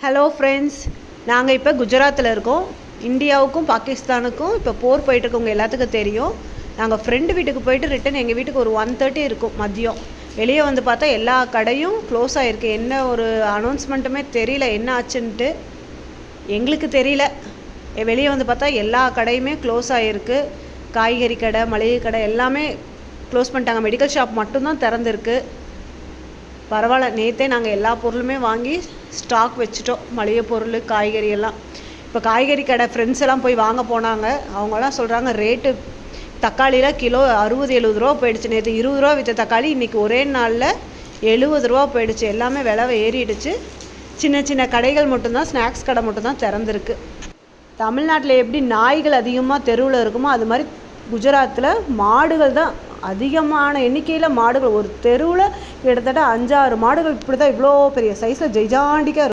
Hello friends, நாங்கள் இப்போ குஜராத்தில் இருக்கோம். இந்தியாவுக்கும் பாகிஸ்தானுக்கும் இப்போ போர் போயிட்டுருக்கு. உங்கள் எல்லாத்துக்கும் தெரியும். நாங்கள் ஃப்ரெண்டு வீட்டுக்கு போயிட்டு ரிட்டன் எங்கள் வீட்டுக்கு ஒரு 1:30 இருக்கும் மதியம். வெளியே வந்து பார்த்தா எல்லா கடையும் க்ளோஸ் ஆகிருக்கு. என்ன ஒரு அனௌன்ஸ்மெண்ட்டுமே தெரியல, என்ன ஆச்சுன்ட்டு எங்களுக்கு தெரியல. வெளியே வந்து பார்த்தா எல்லா கடையுமே க்ளோஸ் ஆகிருக்கு. காய்கறி கடை, மளிகை கடை எல்லாமே க்ளோஸ் பண்ணிட்டாங்க. மெடிக்கல் ஷாப் மட்டும்தான் திறந்துருக்கு. பரவாயில்ல, நேற்றே நாங்கள் எல்லா பொருளுமே வாங்கி ஸ்டாக் வச்சுட்டோம். மளிகை பொருள், காய்கறி எல்லாம். இப்போ காய்கறி கடை ஃப்ரெண்ட்ஸ் எல்லாம் போய் வாங்க போனாங்க. அவங்கெல்லாம் சொல்கிறாங்க ரேட்டு தக்காளிலாம் கிலோ 60-70 ரூபா போயிடுச்சு. நேற்று 20 ரூபா விற்ற தக்காளி இன்றைக்கி ஒரே நாளில் 70 ரூபா போயிடுச்சு. எல்லாமே விலை ஏறிடுச்சு. சின்ன சின்ன கடைகள் மட்டும்தான், ஸ்நாக்ஸ் கடை மட்டும்தான் திறந்துருக்கு. தமிழ்நாட்டில் எப்படி நாய்கள் அதிகமாக தெருவில் இருக்குமோ அது மாதிரி குஜராத்தில் மாடுகள் தான் அதிகமான எண்ணிக்கையில். மாடுகள் ஒரு தெருவில் கிட்டத்தட்ட 5-6 மாடுகள் இப்படி தான், இவ்வளோ பெரிய சைஸில் ஜெய்ஜாண்டிக்காக இருக்கும்.